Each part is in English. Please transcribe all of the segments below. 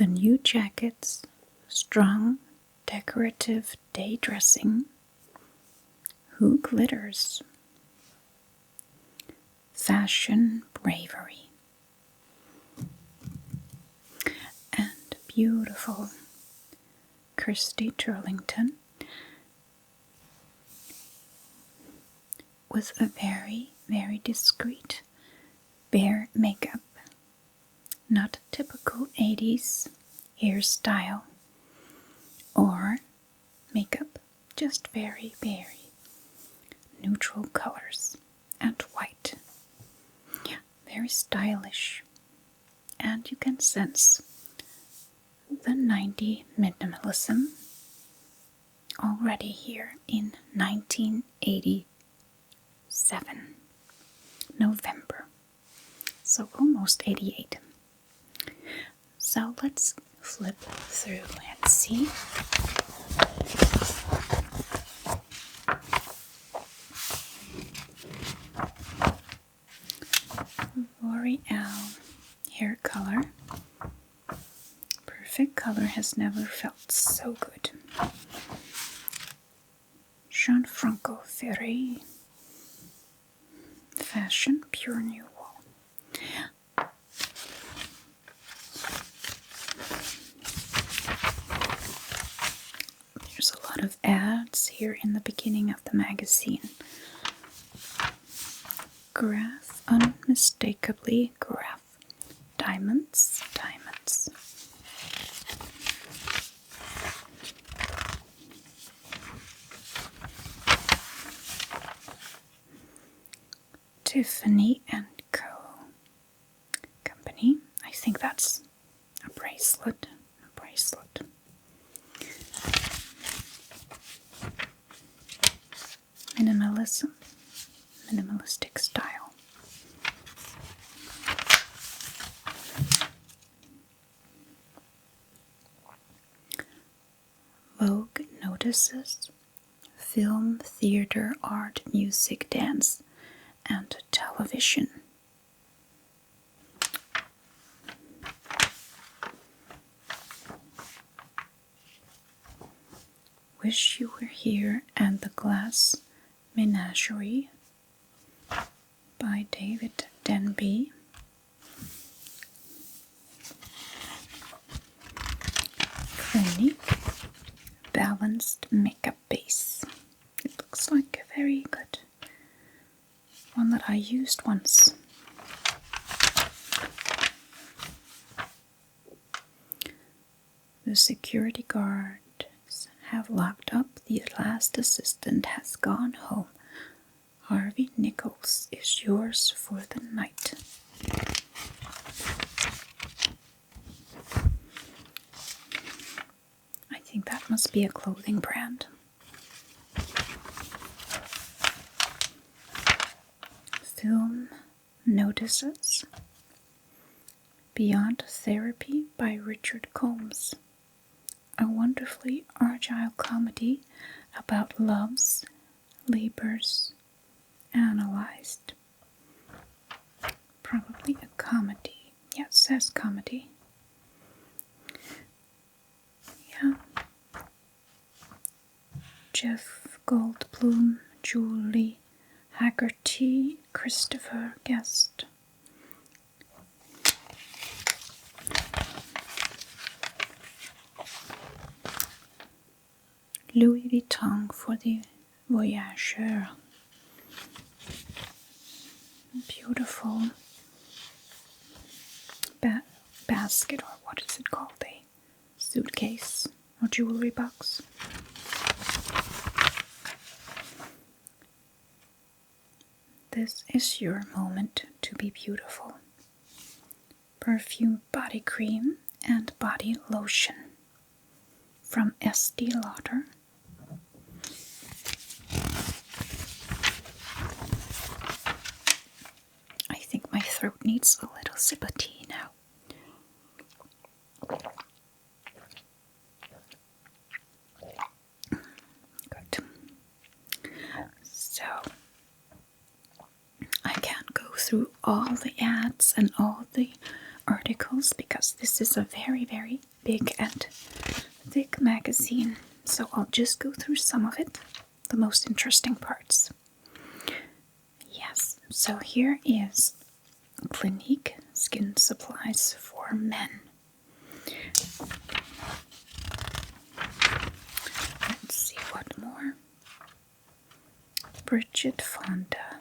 The new jackets, strong, decorative day dressing, who glitters, fashion bravery, and beautiful Kirsty Turlington with a very, very discreet bare makeup. Not typical 80s hairstyle or makeup, just very, very neutral colors and white. Yeah, very stylish. And you can sense the 90s minimalism already here in 1987, November. So almost 88. So let's flip through and see. L'Oreal hair color. Perfect color has never felt so good. Gianfranco Ferré. Fashion pure new wool. There's a lot of ads here in the beginning of the magazine. Graph, unmistakably graph. Diamonds, diamonds. Tiffany and Co. Company. I think that's a bracelet. Minimalism. Minimalistic style. Vogue notices film, theater, art, music, dance, and television. Wish You Were Here and the Glass Menagerie by David Denby. Clinique balanced makeup base. It looks like a very good one that I used once. The security guards have locked up. The last assistant has gone home. Harvey Nichols is yours for the night. I think that must be a clothing brand. Film notices Beyond Therapy by Richard Combs. A wonderfully agile comedy about loves, labors, analyzed. Probably a comedy. Yeah, it says comedy. Yeah. Jeff Goldblum, Julie Haggerty, Christopher Guest. Louis Vuitton for the Voyageur. Beautiful basket, or what is it called? A suitcase or jewelry box. This is your moment to be beautiful. Perfume body cream and body lotion from Estee Lauder. I think my throat needs a little sip of tea now. Good. So, I can't go through all the ads and all the articles because this is a very, very big and thick magazine. So I'll just go through some of it, the most interesting parts. Yes, so here is Clinique Skin Supplies for Men. Let's see what more. Bridget Fonda.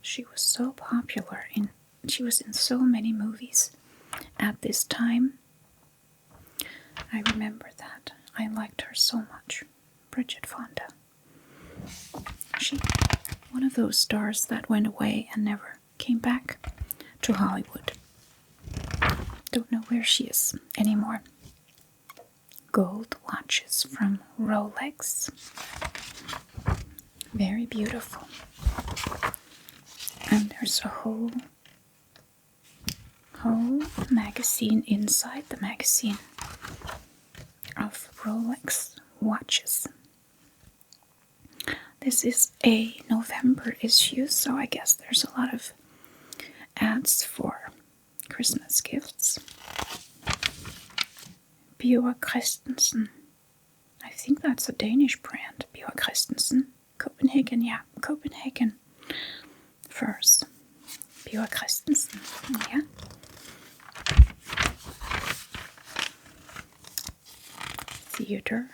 She was so popular she was in so many movies at this time. I remember that. I liked her so much. Bridget Fonda. She, one of those stars that went away and never came back to Hollywood. Don't know where she is anymore. Gold watches from Rolex. Very beautiful. And there's a whole magazine inside the magazine of Rolex watches. This is a November issue, so I guess there's a lot of ads for Christmas gifts. Bjørk Christensen. I think that's a Danish brand, Bjørk Christensen. Copenhagen, yeah, Copenhagen furs. Bjørk Christensen, yeah. Theater.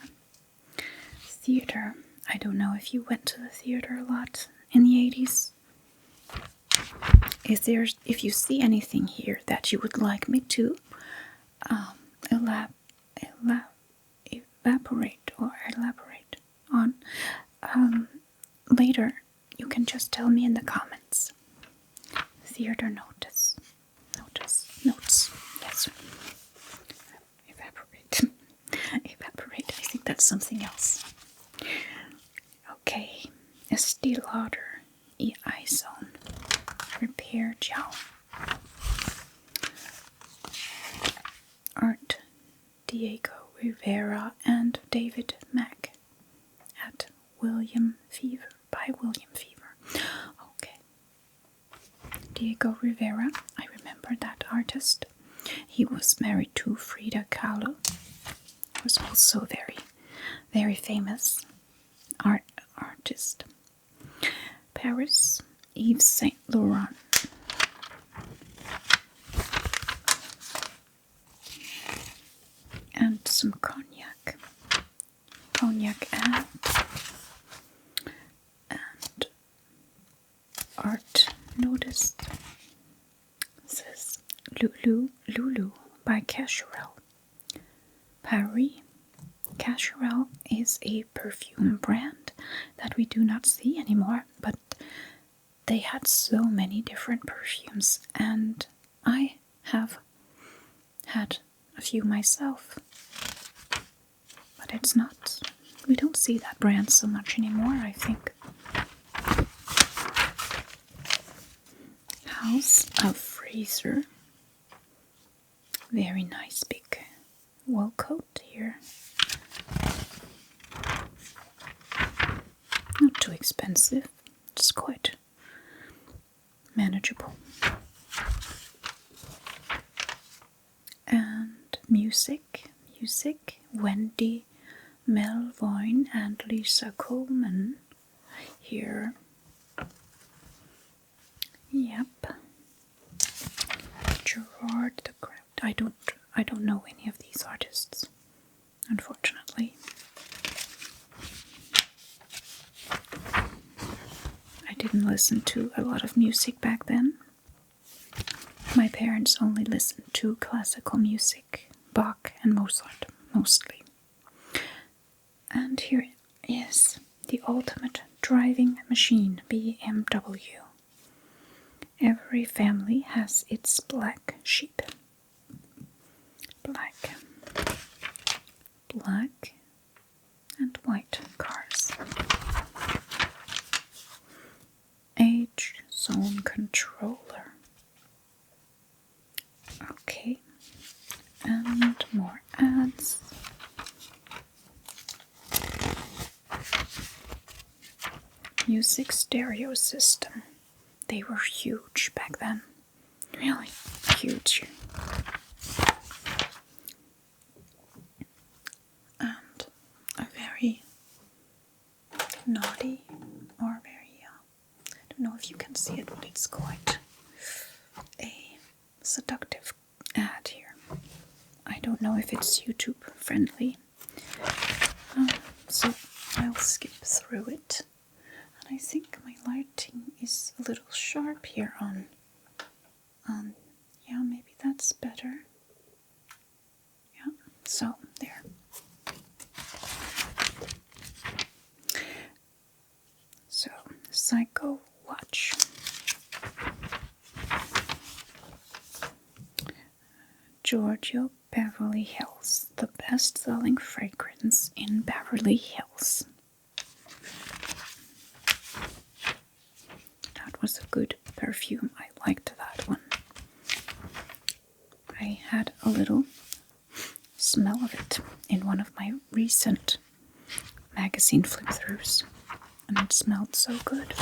I don't know if you went to the theater a lot in the 80s. If you see anything here that you would like me to elaborate on later, you can just tell me in the comments. Theater notes. Yes. Evaporate. I think that's something else. Okay. Estee Lauder E-Ozone Repair Gel. Art Diego Rivera and David Mack at William Fever. Okay. Diego Rivera, I remember that artist. He was married to Frida Kahlo. He was also very, very famous artist. Paris, Yves Saint Laurent. And some cognac and art noticed. This is Lulu by Casual. Paris. Casual is a perfume brand that we do not see anymore, but they had so many different perfumes, and I have had a few myself. But it's not, we don't see that brand so much anymore, I think. House of Fraser. Very nice big wool coat here. Not too expensive, it's quite manageable. And music, Wendy Melvoin and Lisa Coleman here. Yep. Gerard the Craft. I don't know any of these artists, unfortunately. I didn't listen to a lot of music back then. My parents only listened to classical music, Bach and Mozart, mostly. And here is the ultimate driving machine, BMW. Every family has its black sheep. Black and white cars. Age zone controller. Okay, and more ads. Music stereo system. They were huge back then. Really huge. And a very naughty, or very, I don't know if you can see it, but it's quite a seductive ad here. I don't know if it's YouTube friendly, so I'll skip through it. And I think my lighting is a little sharp here on yeah, maybe that's better. Yeah, so there. So, Psycho Watch. Giorgio Beverly Hills, the best-selling fragrance in Beverly Hills. That was a good perfume. I liked that one. I had a little smell of it in one of my recent magazine flip-throughs, and it smelled so good.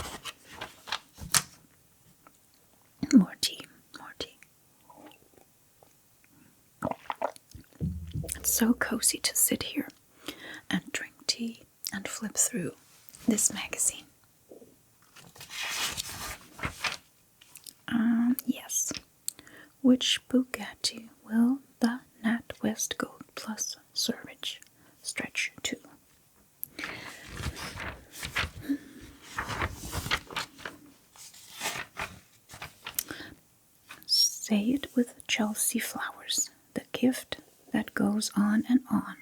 More tea, more tea. It's so cozy to sit here and drink tea and flip through this magazine. Yes. Which Bugatti will the NatWest Gold Plus Service stretch to? Say it with Chelsea flowers, the gift that goes on and on.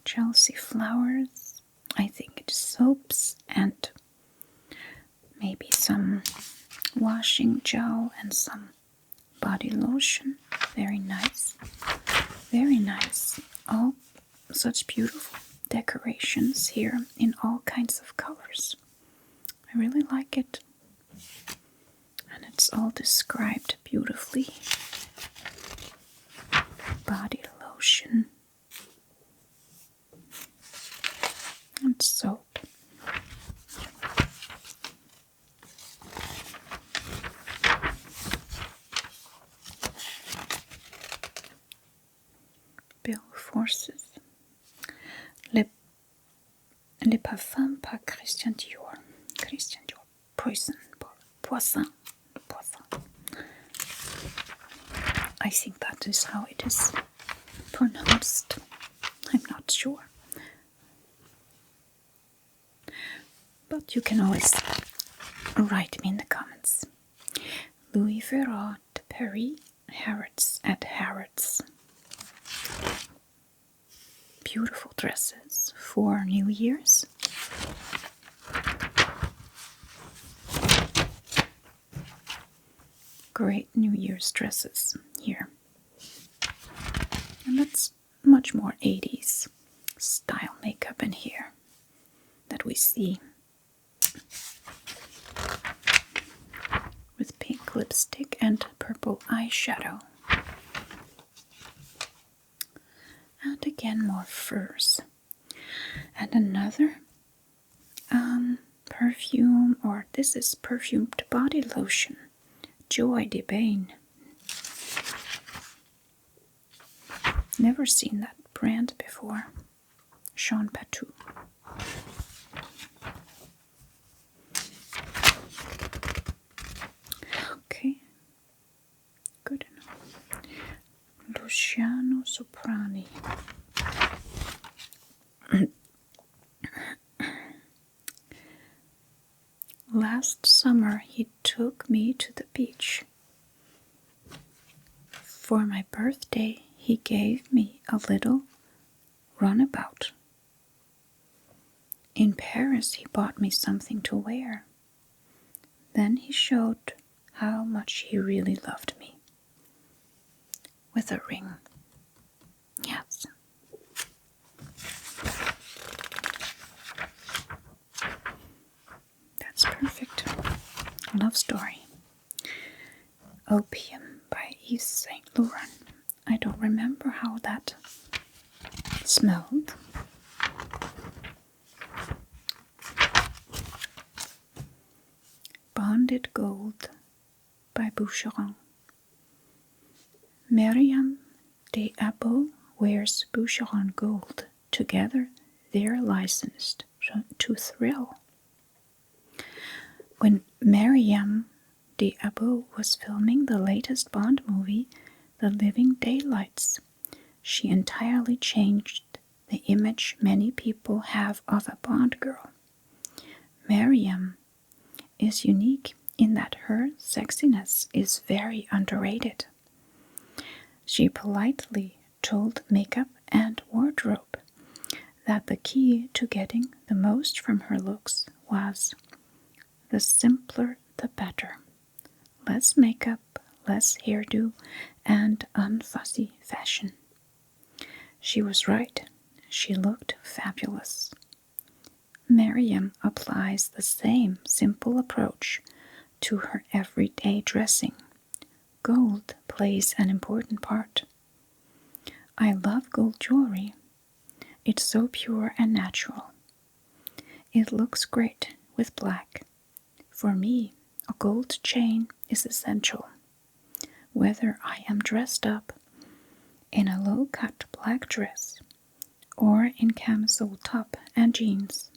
Chelsea flowers, I think it's soaps and maybe some washing gel and some body lotion. Very nice. Very nice. Oh, such beautiful decorations here in all kinds of colors. I really like it. And it's all described beautifully. Body lotion and soap. Bill Forces. Le Parfum par Christian Dior. Christian Dior. Poison. Poisson. I think that is how it is pronounced. I'm not sure. But you can always write me in the comments. Louis Vuitton de Paris, Harrods at Harrods. Beautiful dresses for New Year's. Great New Year's dresses here. And that's much more 80s style makeup in here that we see. With pink lipstick and purple eyeshadow. And again more furs. And another perfume, or this is perfumed body lotion. Joy de Bain. Never seen that brand before. Jean Patou. Okay, good enough. Luciano Soprani. Last summer he took me to the beach. For my birthday he gave me a little runabout. In Paris he bought me something to wear. Then he showed how much he really loved me. With a ring. Yes. That's perfect. Love story. Opium by Yves Saint Laurent. I don't remember how that smelled. Bonded Gold by Boucheron. Miriam d'Abo wears Boucheron gold. Together, they're licensed to thrill. When Miriam d'Abo was filming the latest Bond movie, The Living Daylights, she entirely changed the image many people have of a Bond girl. Miriam is unique in that her sexiness is very underrated. She politely told makeup and wardrobe that the key to getting the most from her looks was the simpler the better. Less makeup, less hairdo, and unfussy fashion. She was right. She looked fabulous. Miriam applies the same simple approach to her everyday dressing. Gold plays an important part. I love gold jewelry. It's so pure and natural. It looks great with black. For me, a gold chain is essential. Whether I am dressed up in a low-cut black dress or in camisole top and jeans.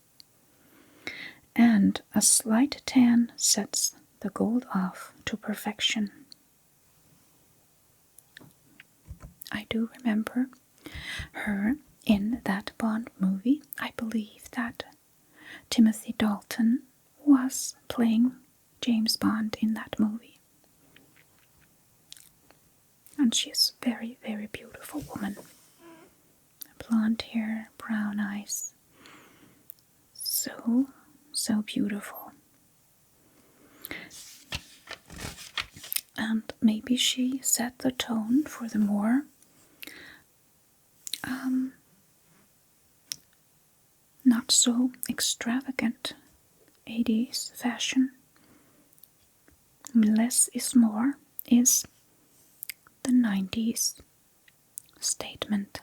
And a slight tan sets the gold off to perfection. I do remember her in that Bond movie. I believe that Timothy Dalton was playing James Bond in that movie. And she is a very, very beautiful woman. Blonde hair, brown eyes. So beautiful. And maybe she set the tone for the more not so extravagant 80s fashion. Less is more is the 90s statement,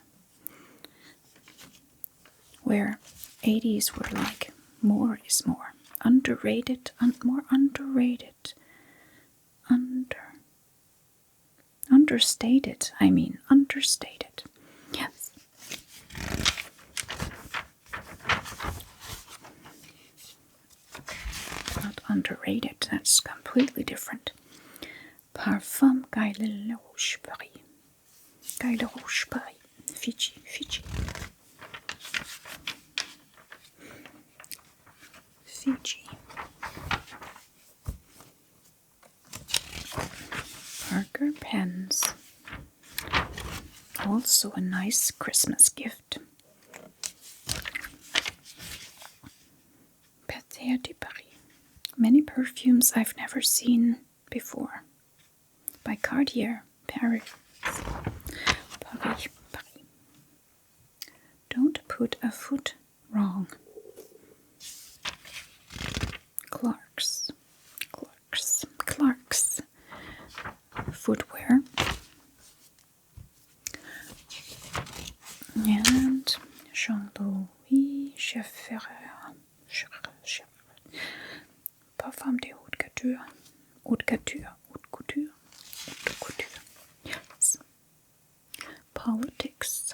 where 80s were like more is more, underrated, more underrated, understated, understated, yes. Not underrated, that's completely different. Parfum Geile Rouge Paris. Geile Rouge Paris. Fiji. Parker pens. Also a nice Christmas gift. Perfume de Paris. Many perfumes I've never seen before. By Cartier, Paris. Don't put a foot wrong. Clark's footwear. And Jean-Louis Chefferer. Parfum de haute couture. Haute couture. Yes. Politics.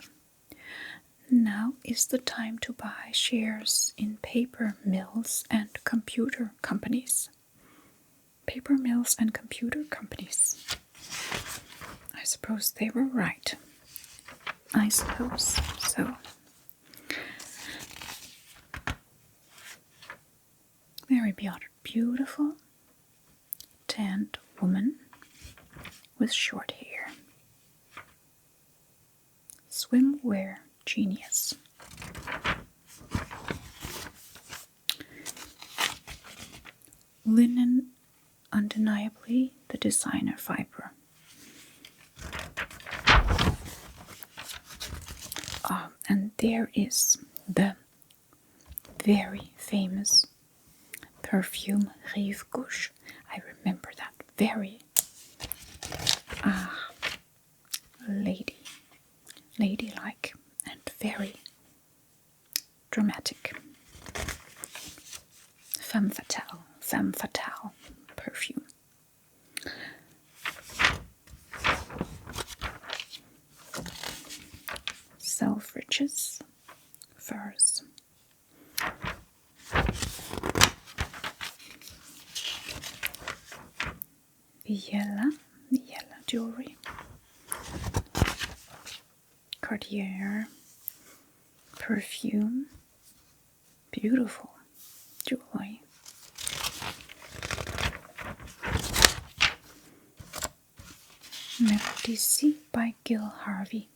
Now is the time to buy shares in paper mills and computer companies. Paper mills and computer companies. I suppose they were right. I suppose so. Very beautiful tanned woman with short hair. Swimwear genius. Linen, undeniably the designer fiber. And there is the very famous perfume Rive Gauche. I remember that very ladylike and very dramatic. Femme fatale perfume. Selfridges furs. Viella jewelry. Cartier perfume. Beautiful jewelry. Melody by Gil Harvey.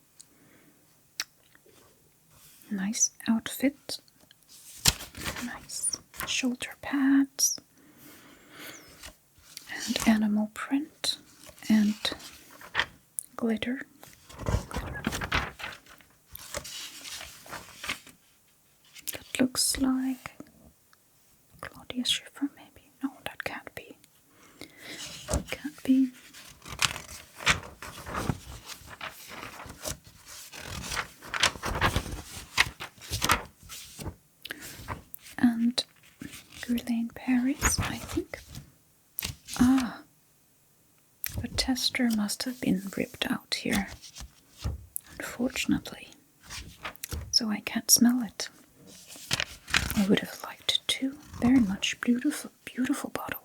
Nice outfit. Nice shoulder pads. And animal print. And glitter. That looks like Claudia Schiffer, maybe. No, that can't be. Can't be. And Guerlain Paris, I think. Ah, the tester must have been ripped out here, unfortunately. So I can't smell it. I would have liked to. Very much beautiful, beautiful bottle.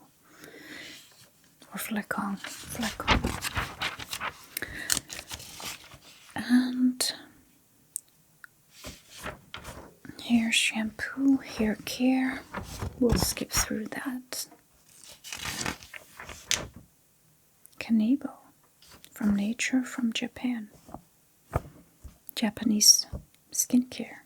Or flacon. And hair shampoo, hair care. We'll skip through that. Kanebo from Nature from Japan. Japanese skincare.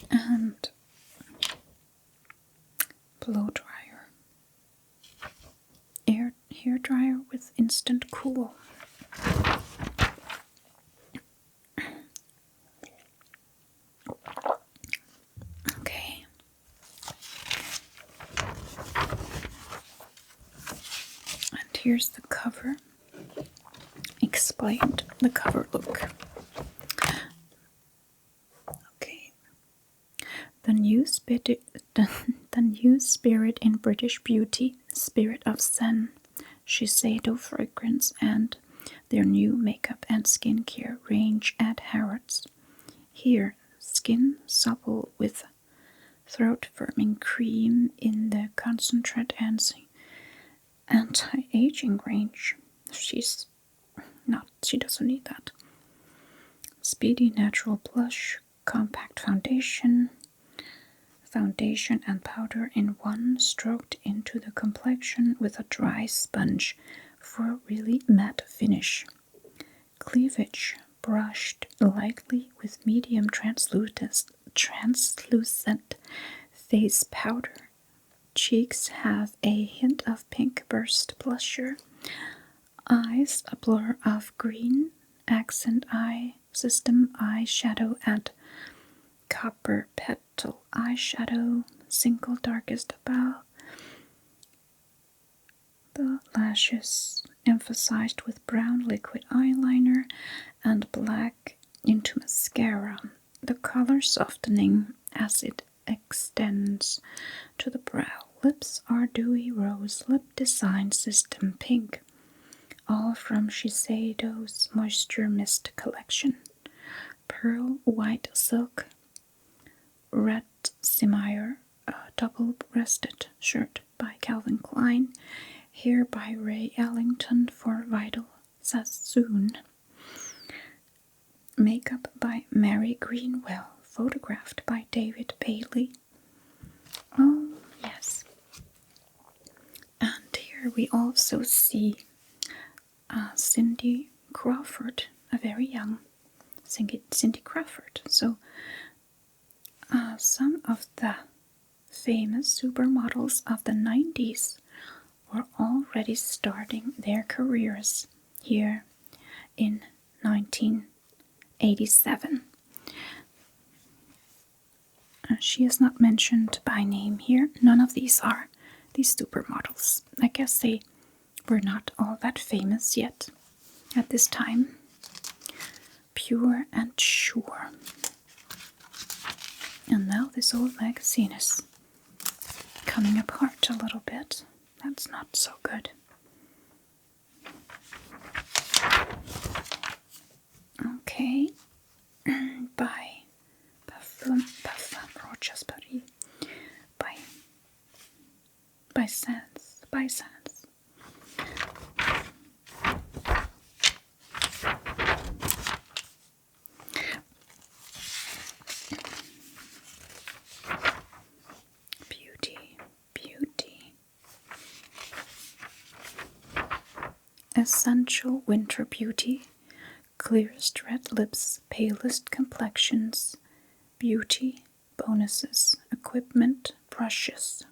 And blow dryer. Hair dryer with instant cool. Okay. And here's the cover. Explained the cover look. Okay. The new spirit in British beauty, Spirit of Zen, Shiseido fragrance, and their new makeup and skincare range at Harrods. Here, skin supple with throat firming cream in the concentrate and anti-aging range. She doesn't need that. Speedy natural blush, compact foundation and powder in one, stroked into the complexion with a dry sponge for a really matte finish. Cleavage brushed lightly with medium translucent face powder. Cheeks have a hint of pink burst blusher. Eyes a blur of green, accent eye system eyeshadow and copper petal eyeshadow, single darkest above. The lashes emphasized with brown liquid eyeliner and black into mascara. The color softening as it extends to the brow. Lips are dewy rose lip design system pink. All from Shiseido's Moisture Mist collection. Pearl white silk, red simire, double-breasted shirt by Calvin Klein, hair by Ray Ellington for Vital Sassoon, makeup by Mary Greenwell, photographed by David Bailey. Oh, yes. And here we also see Cindy Crawford, a very young Cindy Crawford. So some of the famous supermodels of the 90s were already starting their careers here in 1987. She is not mentioned by name here. None of these are these supermodels. I guess they were not all that famous yet at this time. Pure and Sure. And now this old magazine is coming apart a little bit. that's not so good. Okay, by Parfum Rochas Paris, by Sans. Beauty. Essential winter beauty. Clearest red lips, palest complexions. Beauty, bonuses, equipment, brushes.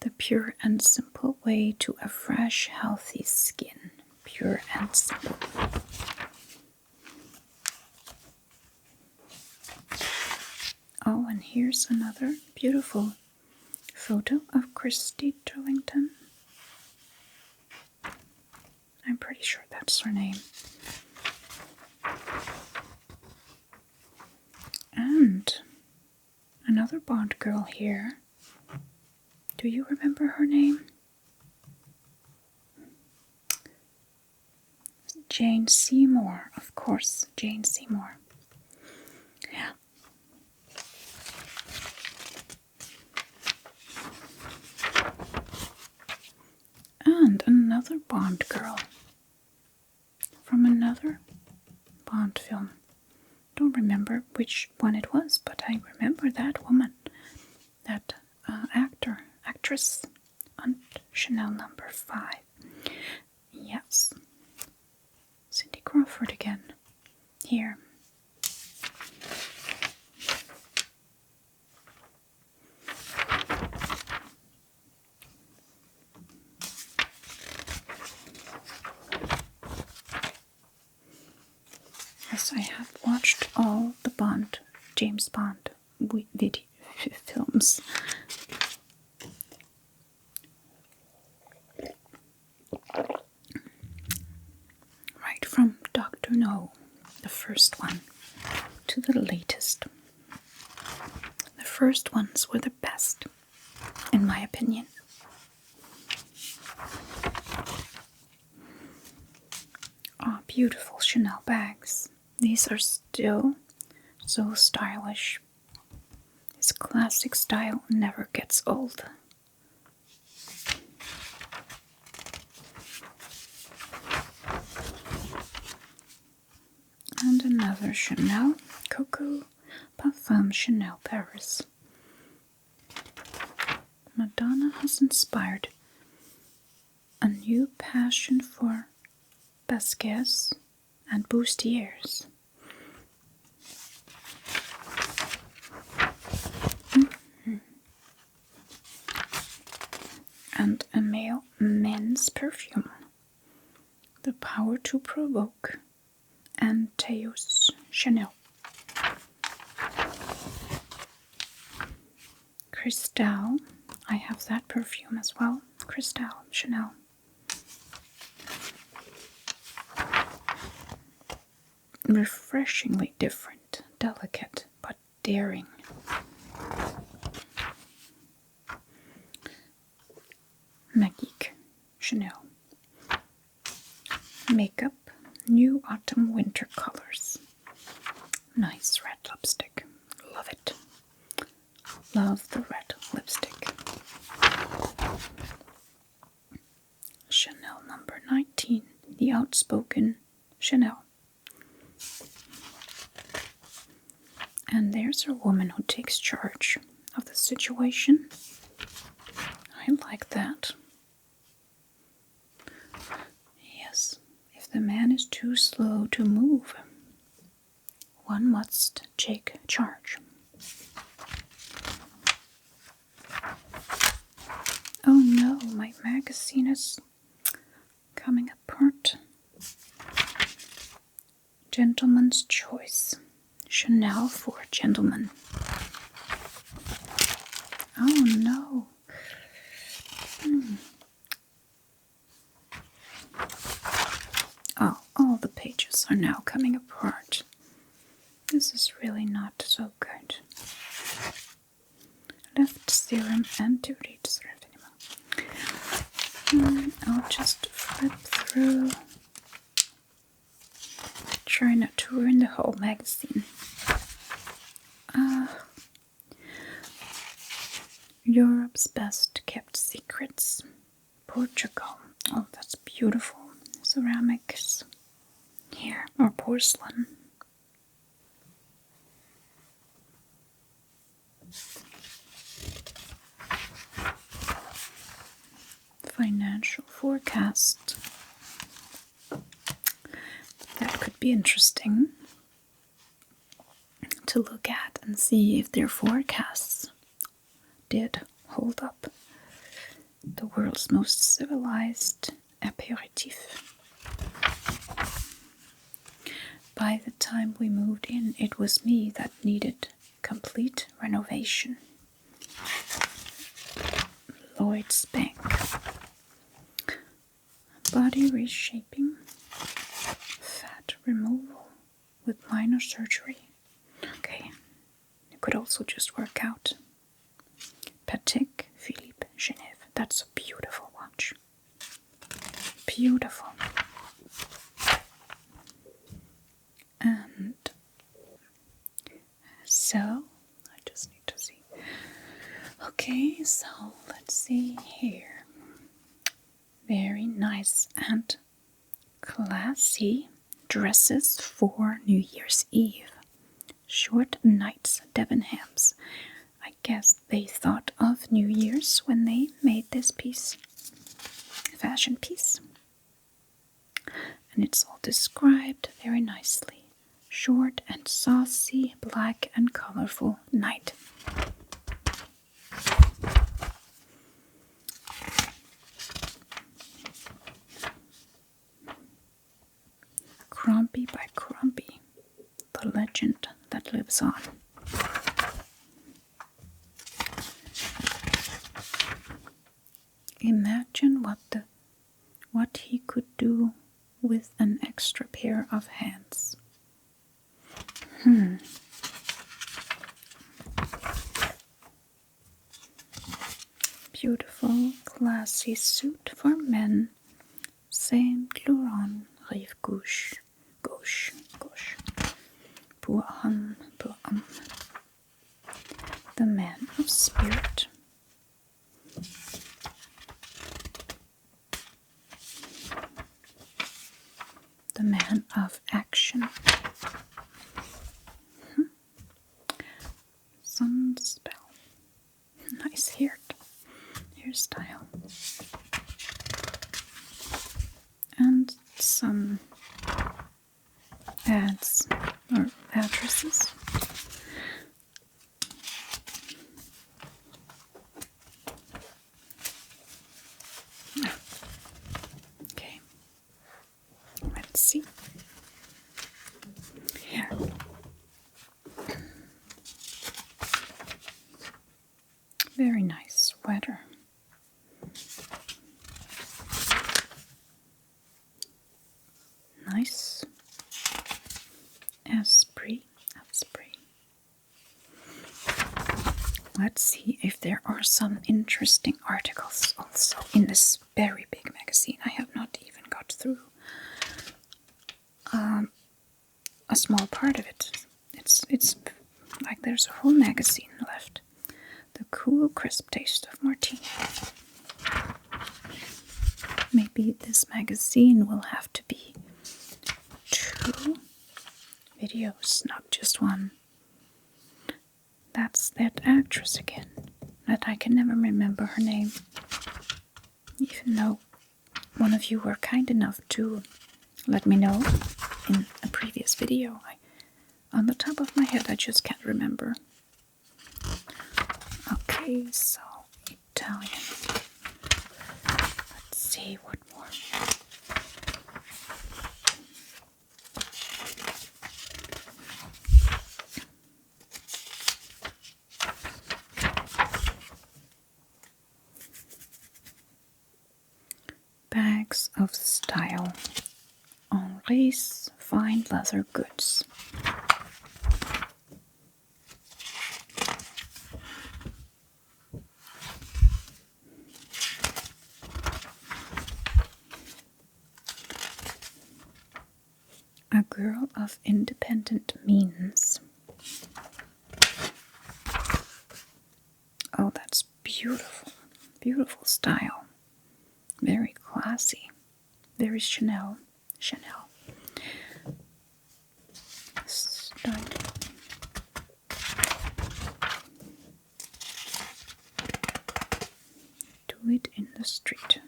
The pure and simple way to a fresh, healthy skin. Pure and simple. Oh, and here's another beautiful photo of Christy Turlington. I'm pretty sure that's her name. And another Bond girl here. Do you remember her name? Jane Seymour, of course, Jane Seymour. Yeah. And another Bond girl from another Bond film. Don't remember which one it was, but I remember that woman, that actress on Chanel number 5. Yes. Cindy Crawford again. Here. Yes, I have watched all the James Bond video films. Right from Dr. No, the first one, to the latest. The first ones were the best, in my opinion. Oh, beautiful Chanel bags. These are still so stylish. His classic style never gets old. And another Chanel Coco Parfum Chanel Paris. Madonna has inspired a new passion for basques and bustiers. And a men's perfume. The Power to Provoke and Teos Chanel. Cristal, I have that perfume as well. Cristal Chanel. Refreshingly different, delicate, but daring. Magique Chanel. Makeup, new autumn winter colors. Nice red lipstick. Love it. Love the red lipstick. Chanel number 19, the outspoken Chanel. And there's a woman who takes charge of the situation. I like that. Yes, if the man is too slow to move, one must take charge. Oh no, my magazine is coming apart. Gentleman's Choice. Chanel for Gentlemen. Oh no. Oh, all the pages are now coming apart. This This is really not so good. Left serum and too late served anymore. I'll just flip through. Try not to ruin the whole magazine. Europe's best kept secrets. Portugal. Oh, that's beautiful. Ceramics. Here, or porcelain. Financial forecast. That could be interesting to look at and see if their forecasts did hold up. The world's most civilized aperitif. By the time we moved in, it was me that needed complete renovation. Lloyd's Bank. Body reshaping. Fat removal with minor surgery. Okay. It could also just work out. Patek Philippe Genève. That's a beautiful watch. Beautiful. And so, I just need to see. Okay, so let's see here. Very nice and classy dresses for New Year's Eve. Short nights, Debenhams. I guess they thought of New Year's when they made this piece. Fashion piece. And it's all described very nicely. Short and saucy, black and colorful night. Crombie by Crombie, the legend that lives on. Imagine what he could do with an extra pair of hands. Beautiful, classy suit for men. Saint Laurent, rive gauche. Pour homme. The man of spirit. The man of action. Sunspell. Nice hairstyle. And some ads or addresses. Okay. Let's see. Here. Very nice sweater. Nice. Esprit. Let's see if there are some interesting articles also in this very big magazine. I have not even got through a small part of it. It's like there's a whole magazine left. The cool, crisp taste of martini. Maybe this magazine will have to be 2 videos, not just one. That's that actress again, that I can never remember her name. Even though one of you were kind enough to let me know in a previous video. On the top of my head, I just can't remember. Okay, so Italian. Let's see what more. Bags of style. Henri's fine leather goods. A girl of independent means. Oh, that's beautiful. Beautiful style. Very classy. Very Chanel. Chanel. Start. Do it in the street.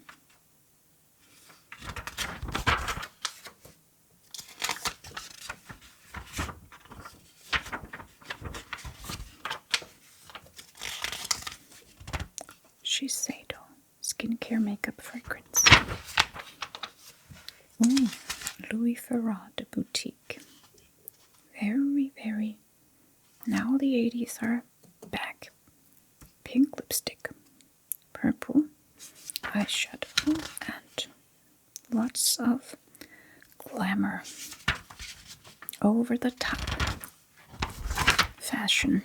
Shiseido skincare makeup fragrance. Ooh, Louis Vuitton de boutique. Very, very. Now the 80s are back. Pink lipstick, purple eyeshadow, and lots of glamour. Over the top fashion.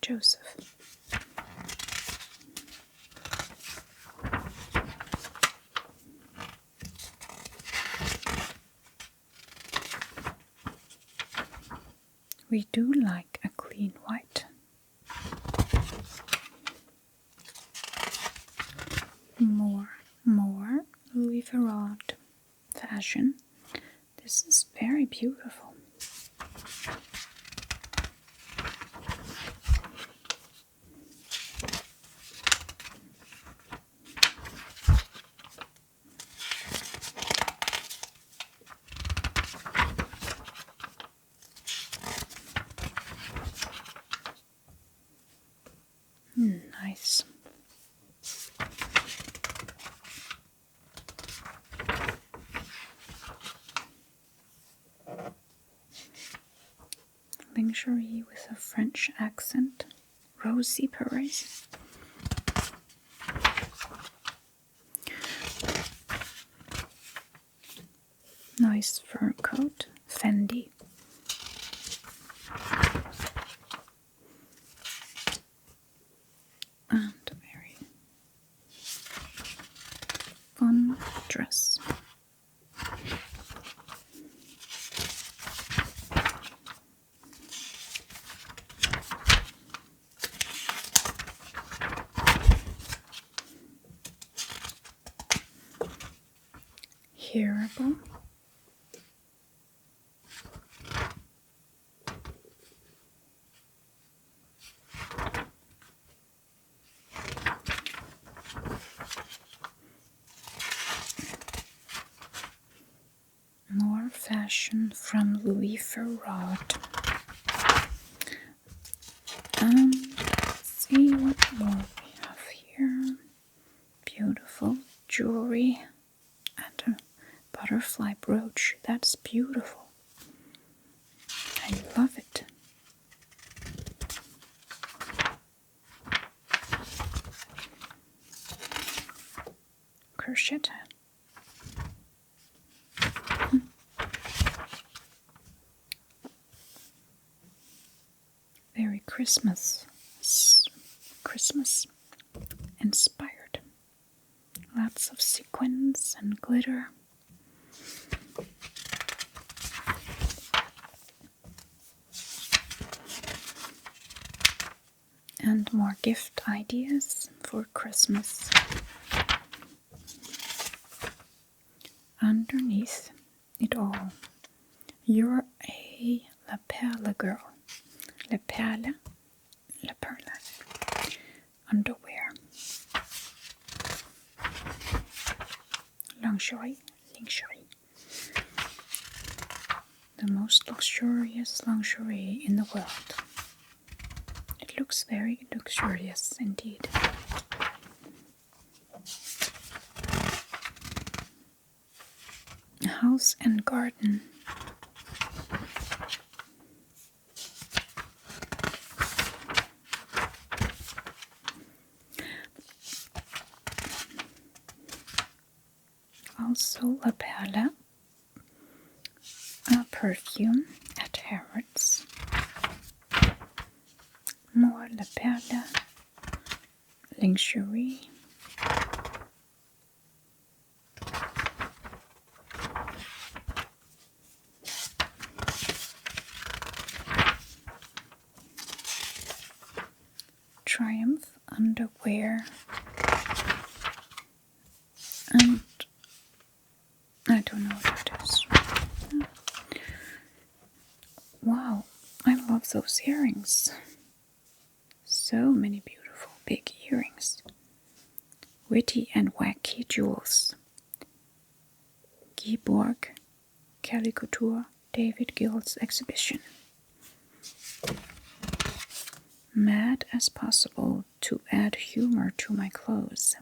Joseph. We do like a clean white. More Louis Vuitton fashion. This is very beautiful. Nice. Lingerie with a French accent. Rosie Perez. Nice fur coat. Fendi. And a very fun dress. Hearable. More fashion from Louis Vuitton. Let's see what more we have here. Beautiful jewelry and a butterfly brooch. That's beautiful. I love it. Crochet. Very Christmas inspired. Lots of sequins and glitter. And more gift ideas for Christmas. Underneath it all, you're a La Perle girl. La Perle underwear. Lingerie. The most luxurious lingerie in the world. It looks very luxurious indeed. House and garden. Also La Perle, a perfume at Harrods. Dior La Perle lingerie. Triumph underwear, and I don't know what that is. Wow, I love those earrings. So many beautiful big earrings. Witty and wacky jewels. Guy Borg, Kelly Couture, David Gill's exhibition. Mad as possible to add humor to my clothes.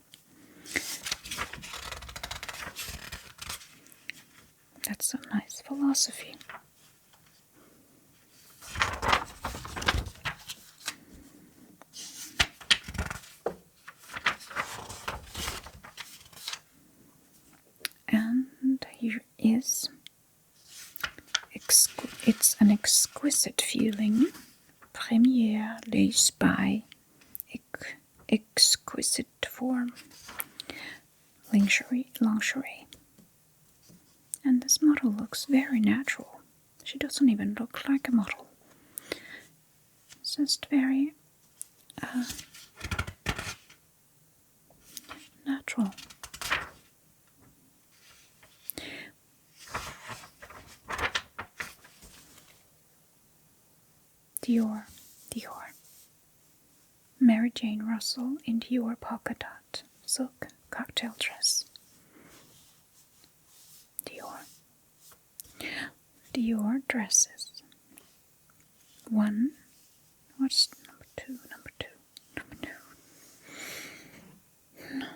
That's a nice philosophy. And here is, it's an exquisite feeling. Premiere lace by exquisite form. Lingerie. And this model looks very natural. She doesn't even look like a model. It's just very natural. Dior. Mary Jane Russell in Dior polka dot silk cocktail dress. Dior dresses. One. What's number two? Number two. No.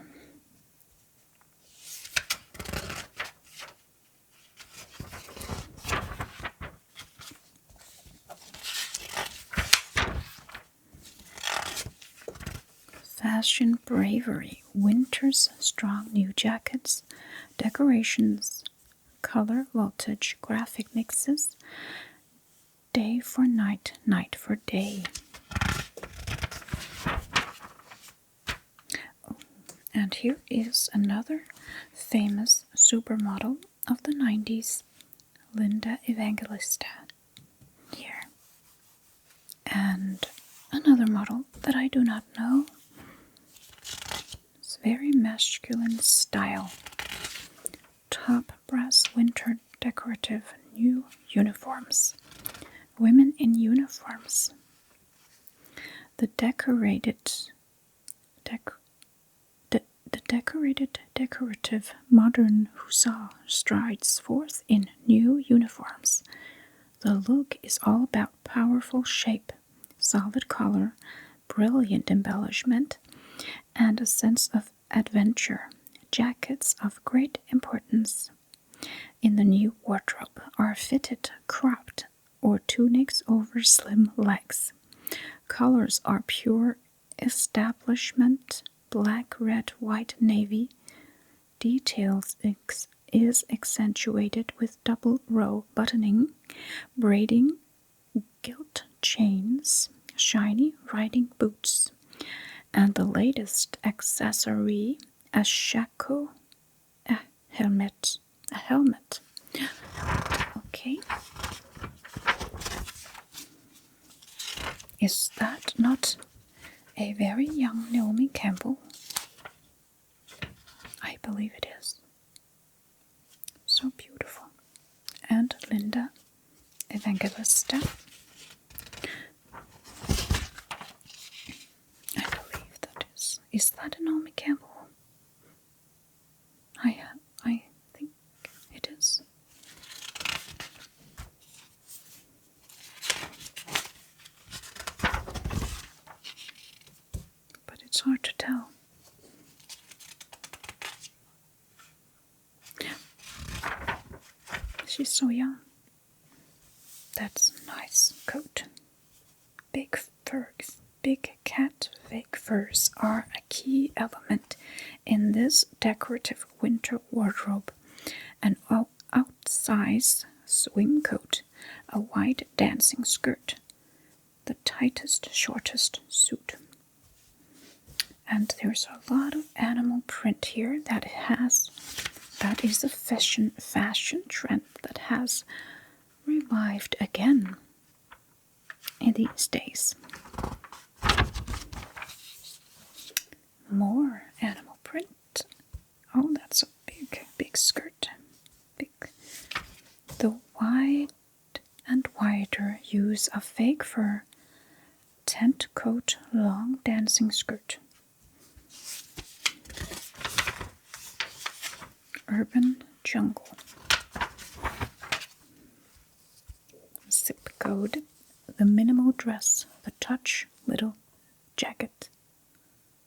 Fashion bravery. Winter's strong new jackets. Decorations. Color voltage graphic mixes. Day for night, night for day. Oh, and here is another famous supermodel of the 90s, Linda Evangelista. Here. And another model that I do not know. It's very masculine style. Top brass winter decorative new uniforms. Women in uniforms. The decorative modern hussar strides forth in new uniforms. The look is all about powerful shape, solid color, brilliant embellishment, and a sense of adventure. Jackets of great importance in the new wardrobe are fitted, cropped, or tunics over slim legs. Colors are pure establishment, black, red, white, navy. Details is accentuated with double row buttoning, braiding, gilt chains, shiny riding boots, and the latest accessory, a shako, a helmet. Okay. Is that not a very young Naomi Campbell? I believe it is. So beautiful. And Linda Evangelista. I believe that is. Is that a Naomi Campbell? I think it is. But it's hard to tell. She's so young. That's a nice coat. Big furs, big cat fake furs are a key element in this decorative winter wardrobe. An outsize swing coat, a white dancing skirt, the tightest, shortest suit. And there's a lot of animal print here that is a fashion trend that has revived again in these days. More animal print. Oh, that's a big skirt. The wide and wider use of fake fur tent coat long dancing skirt. Urban jungle. Zip code. The minimal dress. The touch little jacket.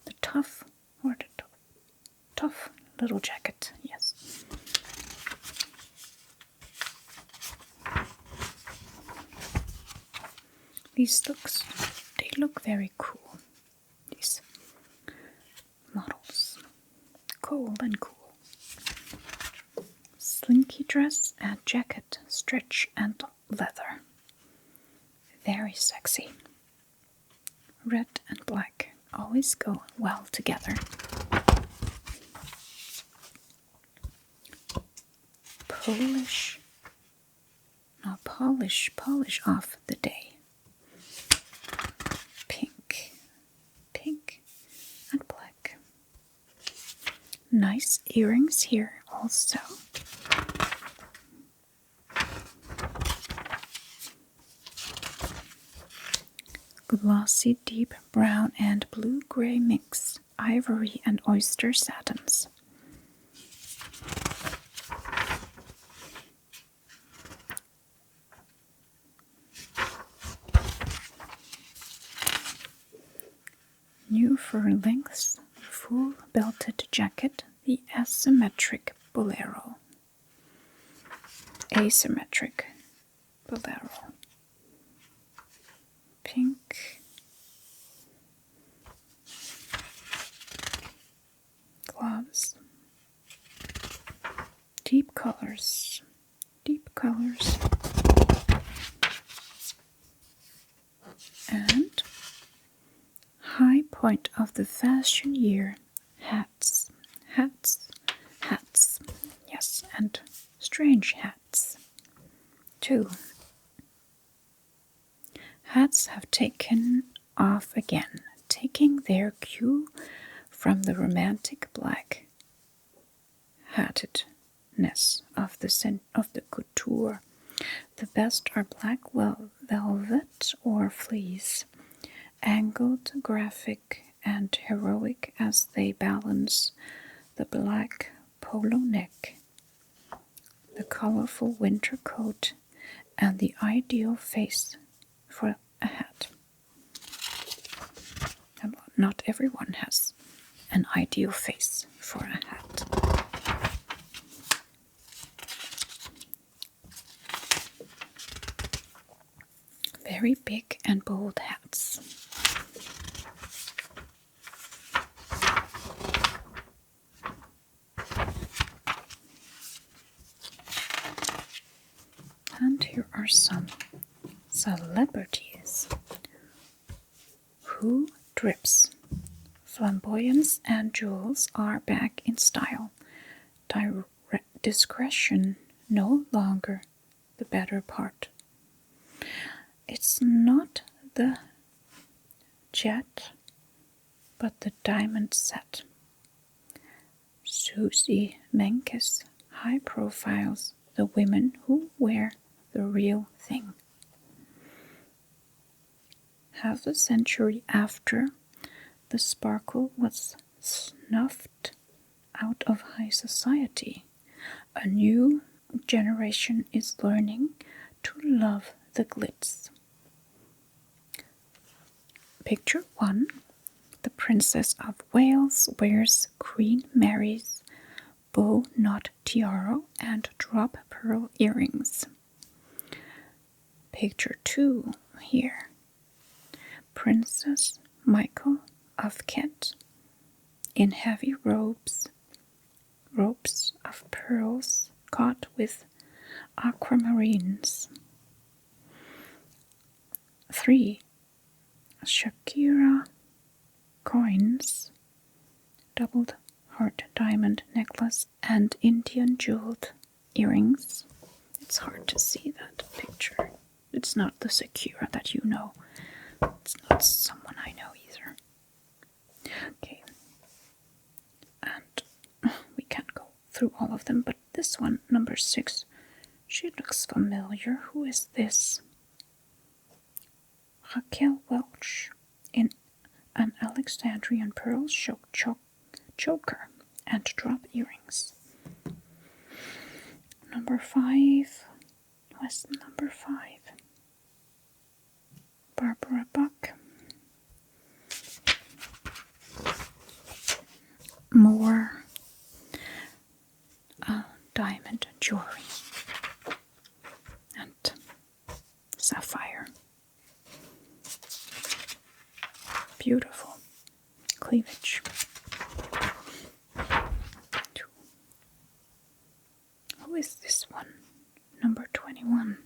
The tough little jacket. Yes. They look very cool. These models. Cool and cool. Slinky dress and jacket, stretch and leather. Very sexy. Red and black always go well together. Polish off the day. Pink and black. Nice earrings here also. Glossy deep brown and blue-gray mix, ivory and oyster satins. New fur lengths, full belted jacket, the asymmetric bolero. Pink. Gloves. Deep colors. And high point of the fashion year, hats. Yes, and strange hats too. Hats have taken off again, taking their cue from the romantic black hattedness of the couture. The best are black velvet or fleece, angled, graphic, and heroic as they balance the black polo neck, the colorful winter coat, and the ideal face for a hat. Not everyone has an ideal face for a hat. Very big and bold hats. And here are some celebrities. Who drips? Flamboyance and jewels are back in style. Discretion no longer the better part. It's not the jet, but the diamond set. Susie Menkes high profiles the women who wear the real thing. Half a century after the sparkle was snuffed out of high society, a new generation is learning to love the glitz. Picture 1. The Princess of Wales wears Queen Mary's bow knot tiara and drop pearl earrings. Picture 2 here. Princess Michael of Kent in heavy ropes of pearls caught with aquamarines. 3. Shakira coins, doubled heart diamond necklace, and Indian jeweled earrings. It's hard to see that picture. It's not the Shakira that you know. It's not someone I know either. Okay. And we can't go through all of them, but this one, number 6, she looks familiar. Who is this? Raquel Welch in an Alexandrian pearl choker and drop earrings. Number 5. What's number 5? Barbara Buck. More diamond jewelry and sapphire. Beautiful cleavage. Who is this one? Number 21.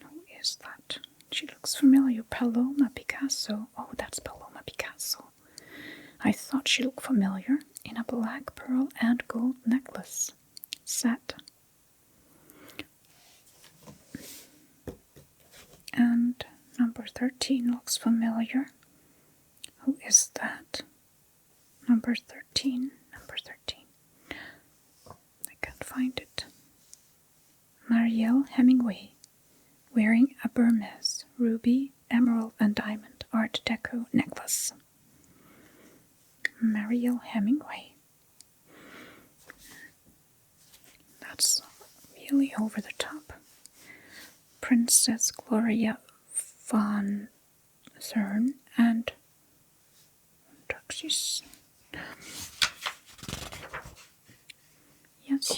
Who is that? She looks familiar. Paloma Picasso. Oh, that's Paloma Picasso. I thought she looked familiar in a black pearl and gold necklace set. And number 13 looks familiar. Who is that? Number 13. I can't find it. Marielle Hemingway, wearing a Hermes ruby, emerald, and diamond Art Deco necklace. Marielle Hemingway. That's really over the top. Princess Gloria von Thurn and Duxis.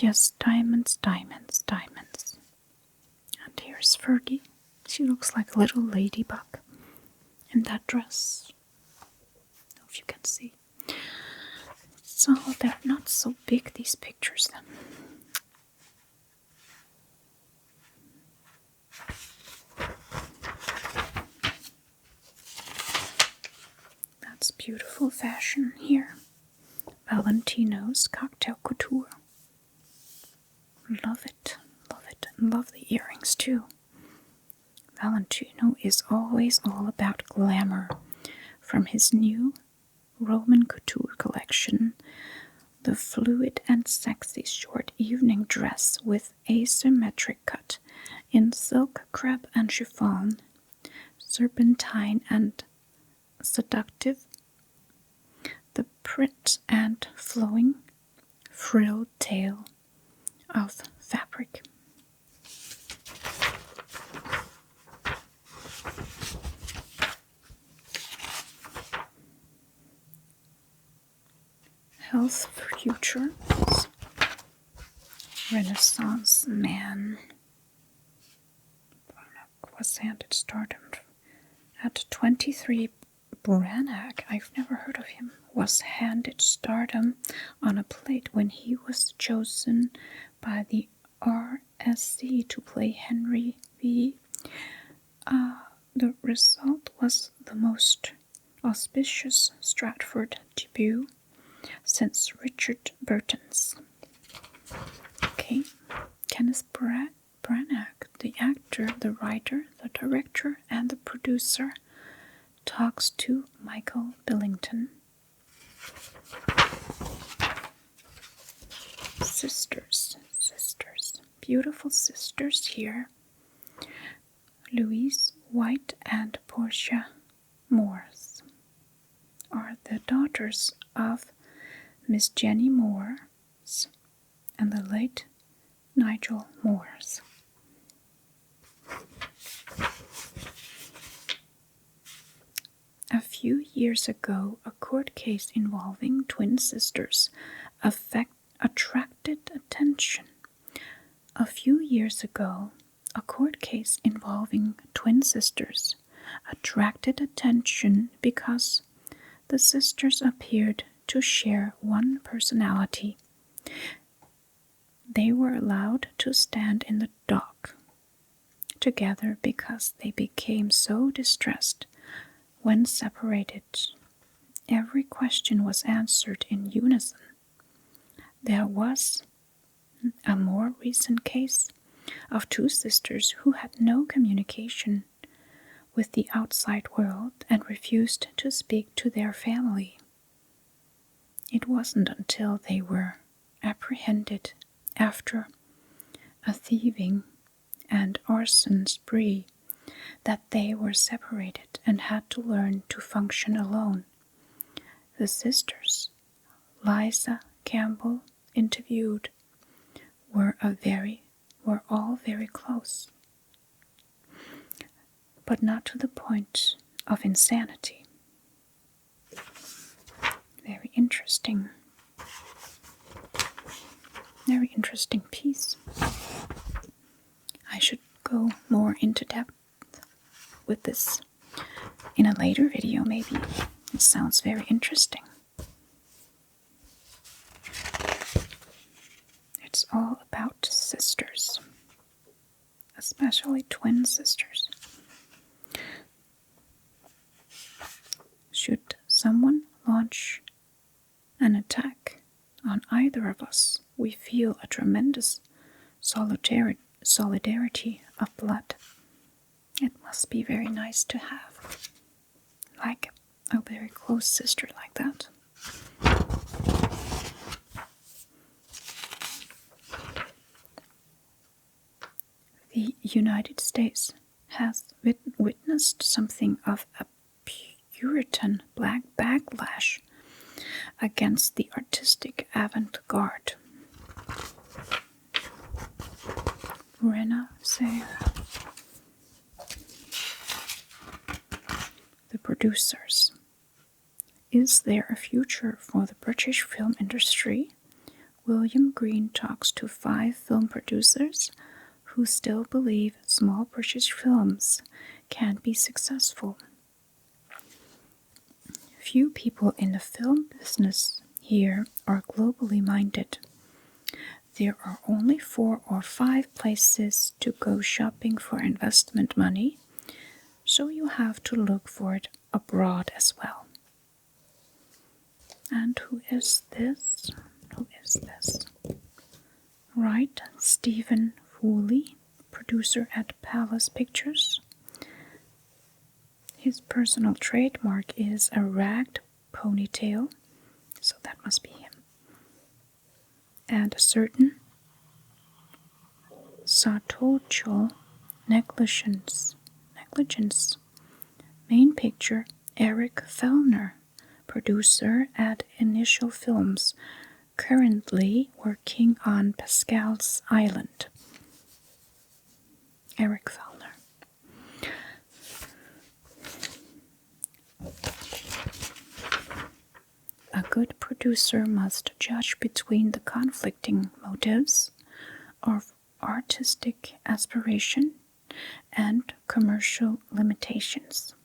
Yes, diamonds. And here's Fergie. She looks like a little ladybug in that dress. I don't know if you can see. So they're not so big, these pictures then. That's beautiful fashion here. Valentino's cocktail couture. Love it. And love the earrings too. Valentino is always all about glamour. From his new Roman couture collection, the fluid and sexy short evening dress with asymmetric cut in silk, crepe and chiffon, serpentine and seductive, the print and flowing frilled tail of fabric. Health Future, Renaissance Man. Branagh was handed stardom at 23. Branagh, I've never heard of him, was handed stardom on a plate when he was chosen by the RSC to play Henry V. The result was the most auspicious Stratford debut since Richard Burton's. Okay, Kenneth Branagh, the actor, the writer, the director, and the producer, talks to Michael Billington. Sisters, beautiful sisters here. Louise White and Portia Morse are the daughters of Miss Jenny Morse and the late Nigel Morse. A few years ago, a court case involving twin sisters attracted attention. Because the sisters appeared to share one personality. They were allowed to stand in the dock together because they became so distressed when separated, every question was answered in unison. There was a more recent case of two sisters who had no communication with the outside world and refused to speak to their family. It wasn't until they were apprehended after a thieving and arson spree that they were separated and had to learn to function alone. The sisters, Liza Campbell interviewed, were all very close, but not to the point of insanity. Very interesting piece. I should go more into depth with this in a later video, maybe. It sounds very interesting. It's all about sisters, especially twin sisters. Should someone launch an attack on either of us, we feel a tremendous solidarity of blood. It must be very nice to have, like a very close sister like that. The United States has witnessed something of a Puritan black backlash against the artistic avant-garde. The producers. Is there a future for the British film industry? William Green talks to 5 film producers who still believe small British films can be successful. Few people in the film business here are globally minded. There are only 4 or 5 places to go shopping for investment money, so you have to look for it abroad as well. And who is this? Right, Stephen Foley, producer at Palace Pictures. His personal trademark is a ragged ponytail, so that must be him. And a certain sartorial negligence. Main picture, Eric Fellner, producer at Initial Films, currently working on Pascal's Island. Eric Fellner. A good producer must judge between the conflicting motives of artistic aspiration and commercial limitations.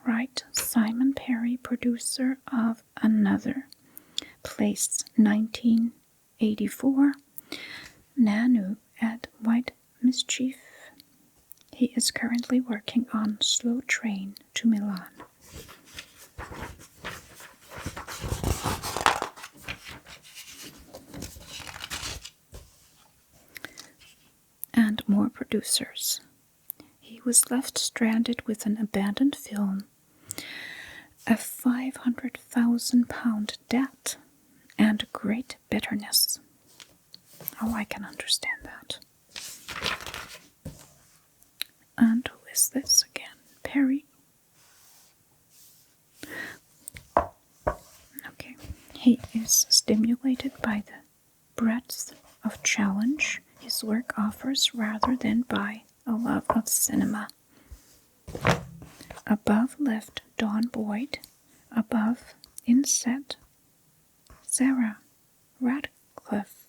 Right, Simon Perry, producer of Another Place 1984, Nanu at White Mischief. He is currently working on Slow Train to Milan. And more producers. He was left stranded with an abandoned film, a £500,000 debt, and great bitterness. Oh, I can understand that. And who is this again? Perry. Okay. He is stimulated by the breadth of challenge his work offers rather than by a love of cinema. Above left Dawn Boyd. Above inset Sarah Radcliffe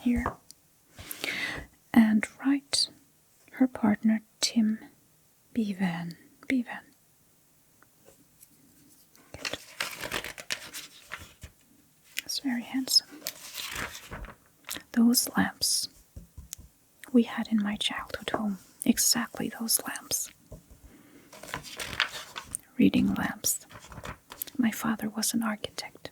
here. And right, her partner Tim Bevan. Good. That's very handsome. Those lamps we had in my childhood home exactly those lamps. Reading lamps. My father was an architect.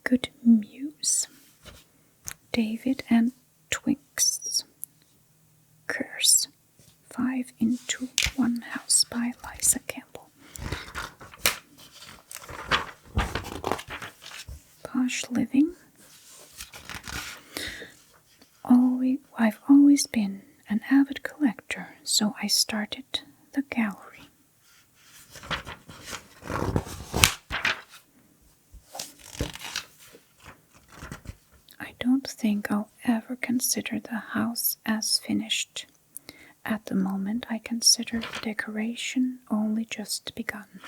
Good Muse. David and Twinks. Curse. 5 into 1 House by Liza Campbell. Posh Living. I've always been an avid collector, so I started the gallery. I don't think I'll ever consider the house as finished. At the moment, I consider the decoration only just begun.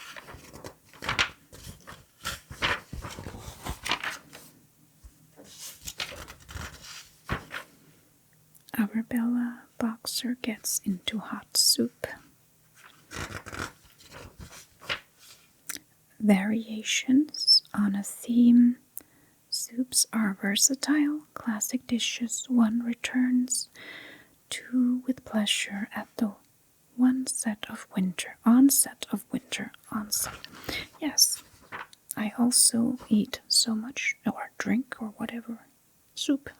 Arabella Boxer gets into hot soup. Variations on a theme. Soups are versatile, classic dishes one returns to with pleasure at the onset of winter. Yes, I also eat so much, or drink, or whatever, soup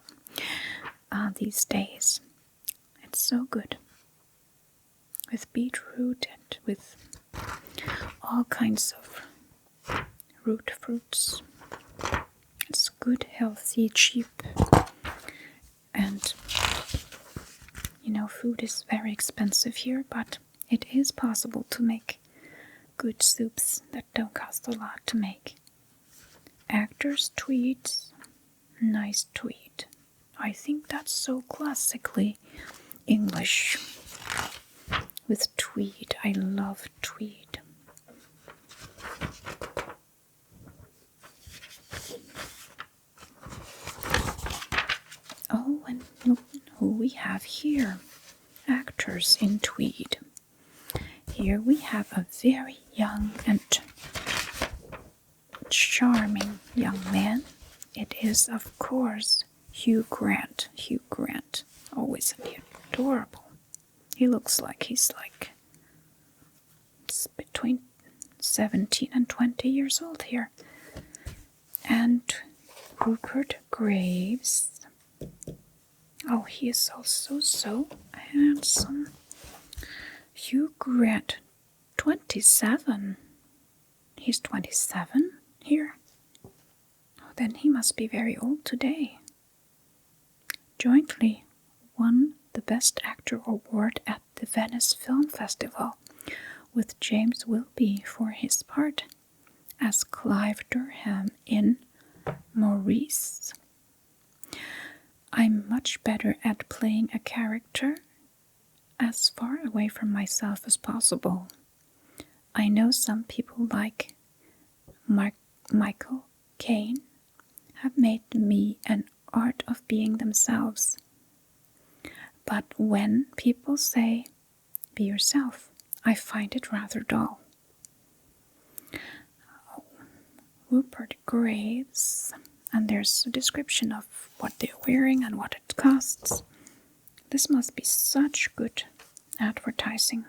these days. It's so good. With beetroot and with all kinds of root fruits. It's good, healthy, cheap, and food is very expensive here, but it is possible to make good soups that don't cost a lot to make. Actors' tweeds, nice tweed. I think that's so classically English. With tweed, I love tweed. Oh, and look who we have here. Actors in tweed. Here we have a very young and charming young man. It is, of course, Hugh Grant. Hugh Grant. Oh, isn't he adorable? He looks like he's it's between 17 and 20 years old here. And Rupert Graves. Oh, he is also so handsome. Hugh Grant, 27. He's 27 here. Oh, then he must be very old today. Jointly won the Best Actor award at the Venice Film Festival with James Wilby for his part as Clive Durham in Maurice. I'm much better at playing a character as far away from myself as possible. I know some people like Michael Caine have made me an art of being themselves. But when people say, be yourself, I find it rather dull. Oh, Rupert Graves, and there's a description of what they're wearing and what it costs. This must be such good advertising.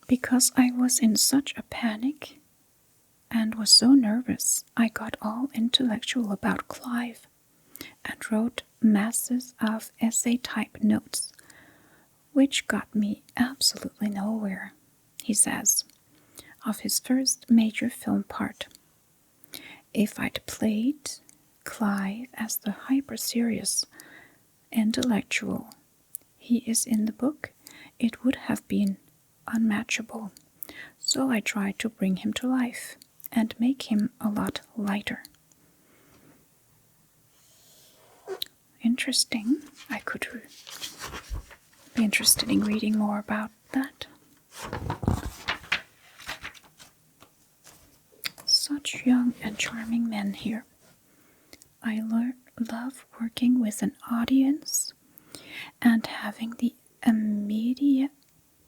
Because I was in such a panic and was so nervous, I got all intellectual about Clive and wrote masses of essay-type notes, which got me absolutely nowhere, he says, of his first major film part. If I'd played Clive as the hyper-serious intellectual he is in the book, it would have been unmatchable. So I tried to bring him to life and make him a lot lighter. Interesting. I could be interested in reading more about that. Such young and charming men here. I love working with an audience and having the immediate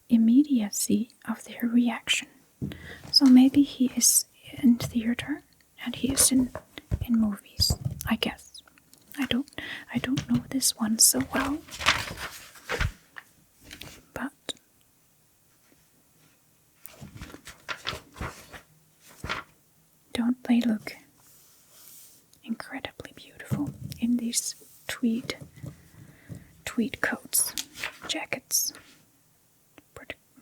immediacy of their reaction. So maybe he is in theater and he is in movies, I guess. I don't know this one so well. But don't they look incredibly beautiful in these tweed coats, jackets?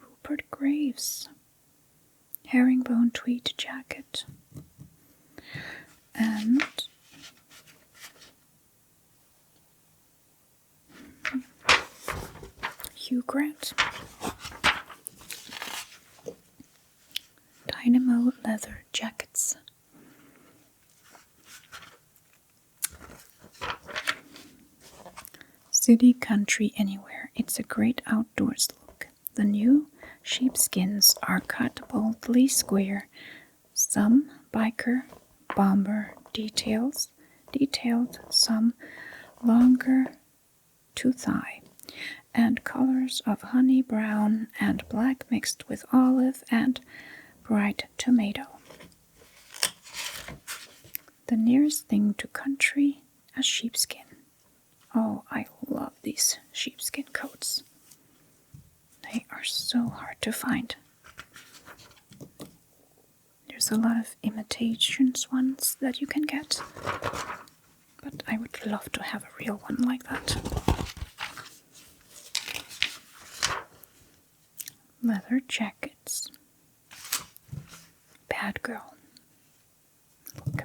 Rupert Graves herringbone tweed jacket, and Hugh Grant dynamo leather jackets. City, country, anywhere. It's a great outdoors look. The new sheepskins are cut boldly square. Some biker, bomber detailed, some longer to thigh, and colors of honey brown and black mixed with olive and bright tomato. The nearest thing to country, a sheepskin. Oh, I love these sheepskin coats. They are so hard to find. There's a lot of imitations ones that you can get, but I would love to have a real one like that. Leather jackets. Bad girl. Look.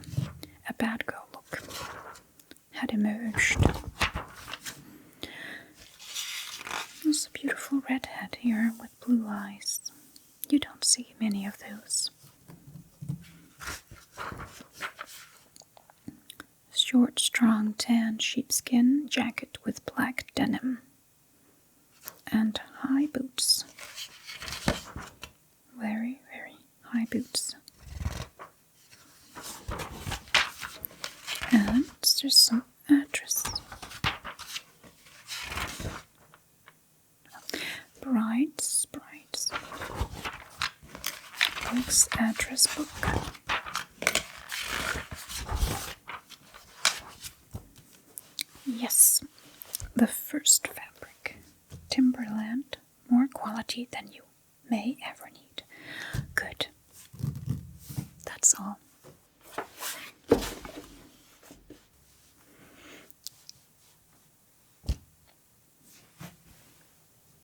A bad girl look had emerged. There's a beautiful redhead here with blue eyes. You don't see many of those. Short, strong tan sheepskin jacket with black denim and high boots. Very, very high boots. And there's some address. Brides. Vogue's address book. Yes, the first fabric. Timberland, more quality than you may ever need.